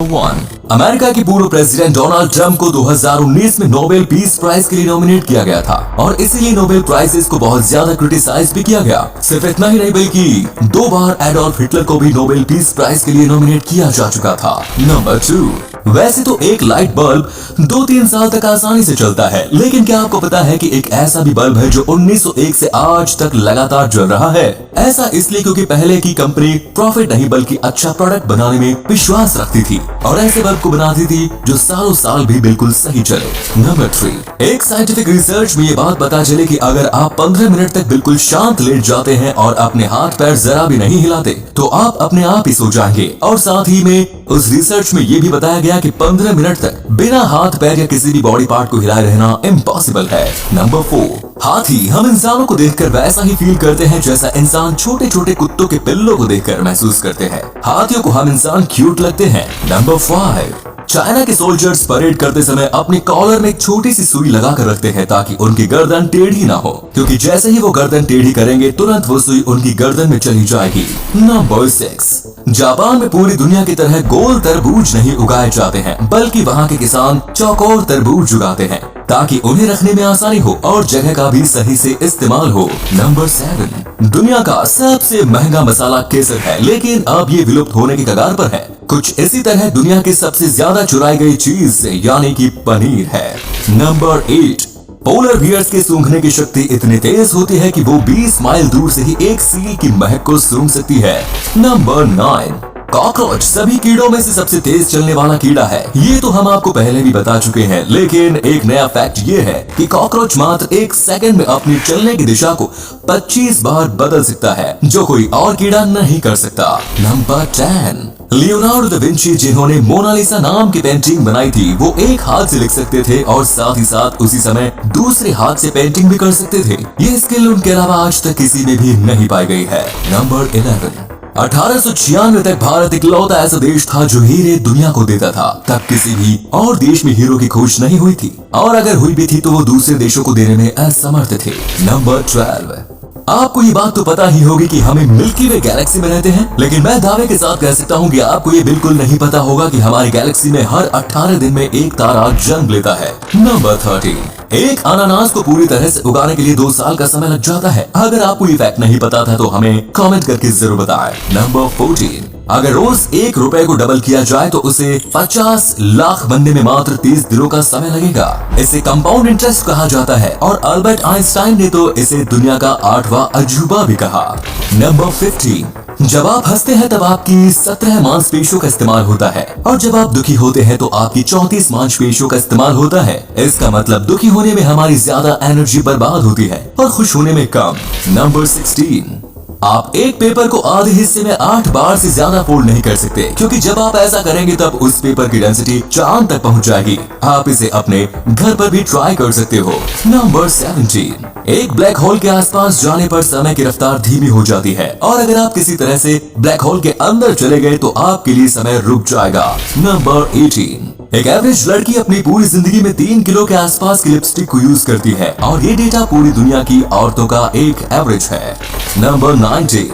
1 America के पूर्व president Donald Trump को 2019 में नोबेल पीस प्राइज के लिए नॉमिनेट किया गया था और इसीलिए नोबेल प्राइजेस को बहुत ज्यादा क्रिटिसाइज भी किया गया। सिर्फ इतना ही नहीं बल्कि 2 बार एडोल्फ हिटलर को भी नोबेल पीस प्राइज के लिए नॉमिनेट किया जा चुका था। नंबर 2 वैसे तो एक लाइट बल्ब 2-3 साल तक आसानी से चलता है, लेकिन क्या आपको पता है कि एक ऐसा भी बल्ब है जो 1901 से आज तक लगातार जल रहा है? ऐसा इसलिए क्योंकि पहले की कंपनी प्रॉफिट नहीं बल्कि अच्छा प्रोडक्ट बनाने में विश्वास रखती थी और ऐसे बल्ब को बनाती थी जो सालों साल भी बिल्कुल सही चले। नंबर 3 एक साइंटिफिक रिसर्च में ये बात पता चले कि अगर आप 15 मिनट तक बिल्कुल शांत लेट जाते हैं और अपने हाथ पैर जरा भी नहीं हिलाते तो आप अपने आप ही सो जाएंगे। और साथ ही में उस रिसर्च में ये भी बताया गया कि 15 मिनट तक बिना हाथ पैर या किसी भी बॉडी पार्ट को हिलाए रहना इम्पॉसिबल है। नंबर 4 हाथी हम इंसानों को देखकर वैसा ही फील करते हैं जैसा इंसान छोटे छोटे कुत्तों के पिल्लों को देखकर महसूस करते हैं। हाथियों को हम इंसान क्यूट लगते हैं। नंबर 5 चाइना के सोल्जर्स परेड करते समय अपने कॉलर में एक छोटी सी सुई लगा कर रखते हैं ताकि उनकी गर्दन टेढ़ी ना हो, क्योंकि जैसे ही वो गर्दन टेढ़ी करेंगे तुरंत वो सुई उनकी गर्दन में चली जाएगी। नंबर 6 जापान में पूरी दुनिया की तरह गोल तरबूज नहीं उगाए जाते हैं बल्कि वहाँ के किसान चौकोर तरबूज उगाते हैं ताकि उन्हें रखने में आसानी हो और जगह का भी सही से इस्तेमाल हो। नंबर 7 दुनिया का सबसे महंगा मसाला केसर है, लेकिन अब ये विलुप्त होने की कगार पर है। कुछ इसी तरह दुनिया की सबसे ज्यादा चुराई गई चीज यानी कि पनीर है। नंबर 8 पोलर बियर्स के सूंघने की शक्ति इतनी तेज होती है कि वो 20 माइल दूर से ही एक सील की महक को सूंघ सकती है। नंबर 9 कॉकरोच सभी कीड़ों में से सबसे तेज चलने वाला कीड़ा है। ये तो हम आपको पहले भी बता चुके हैं, लेकिन एक नया फैक्ट ये है कि कॉकरोच मात्र 1 सेकंड में अपनी चलने की दिशा को 25 बार बदल सकता है, जो कोई और कीड़ा नहीं कर सकता। नंबर 10 लियोनार्डो दा विंची जिन्होंने मोनालिसा नाम की पेंटिंग बनाई थी, वो एक हाथ से लिख सकते थे और साथ ही साथ उसी समय दूसरे हाथ से पेंटिंग भी कर सकते थे। ये स्किल उनके अलावा आज तक किसी में भी नहीं पाई गई है। नंबर 11 1896 तक भारत इकलौता ऐसा देश था जो हीरे दुनिया को देता था। तब किसी भी और देश में हीरो की खोज नहीं हुई थी और अगर हुई भी थी तो वो दूसरे देशों को देने में असमर्थ थे। नंबर 12 आपको ये बात तो पता ही होगी कि हमें मिल्की वे गैलेक्सी में रहते हैं, लेकिन मैं दावे के साथ कह सकता हूँ कि आपको ये बिल्कुल नहीं पता होगा कि हमारी गैलेक्सी में हर 18 दिन में एक तारा जन्म लेता है। नंबर 13 एक अनानास को पूरी तरह से उगाने के लिए 2 साल का समय लग जाता है। अगर आपको ये फैक्ट नहीं पता था तो हमें कमेंट करके जरूर बताएं। नंबर 14 अगर रोज 1 रुपए को डबल किया जाए तो उसे 50 लाख बनने में मात्र 30 दिनों का समय लगेगा। इसे कंपाउंड इंटरेस्ट कहा जाता है और अल्बर्ट आइंस्टाइन ने तो इसे दुनिया का 8वां अजूबा भी कहा। नंबर 15 जब आप हंसते हैं तब आपकी 17 मांसपेशियों का इस्तेमाल होता है और जब आप दुखी होते हैं तो आपकी 34 मांसपेशियों का इस्तेमाल होता है। इसका मतलब दुखी होने में हमारी ज्यादा एनर्जी बर्बाद होती है और खुश होने में कम। नंबर 16 आप एक पेपर को आधे हिस्से में 8 बार से ज्यादा फोल्ड नहीं कर सकते, क्योंकि जब आप ऐसा करेंगे तब उस पेपर की डेंसिटी चांद तक पहुंच जाएगी। आप इसे अपने घर पर भी ट्राई कर सकते हो। नंबर 17 एक ब्लैक होल के आसपास जाने पर समय की रफ्तार धीमी हो जाती है और अगर आप किसी तरह से ब्लैक होल के अंदर चले गए तो आपके लिए समय रुक जाएगा। नंबर 18 एक एवरेज लड़की अपनी पूरी जिंदगी में 3 किलो के आसपास की लिपस्टिक को यूज करती है और ये डेटा पूरी दुनिया की औरतों का एक एवरेज है। नंबर 19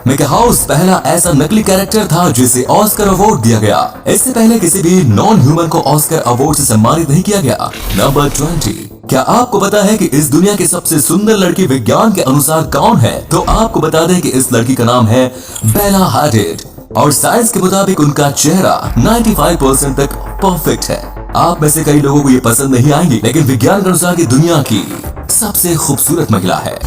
मिकी हाउस पहला ऐसा नकली कैरेक्टर था जिसे ऑस्कर अवार्ड दिया गया। इससे पहले किसी भी नॉन ह्यूमन को ऑस्कर अवार्ड से सम्मानित नहीं किया गया। नंबर 20 क्या आपको पता है कि इस दुनिया की सबसे सुंदर लड़की विज्ञान के अनुसार कौन है? तो आपको बता दें कि इस लड़की का नाम है बेला हाडिड और साइंस के मुताबिक उनका चेहरा 95% तक परफेक्ट है। आप में से कई लोगों को ये पसंद नहीं आएंगी, लेकिन विज्ञान के अनुसार ये दुनिया की सबसे खूबसूरत महिला है।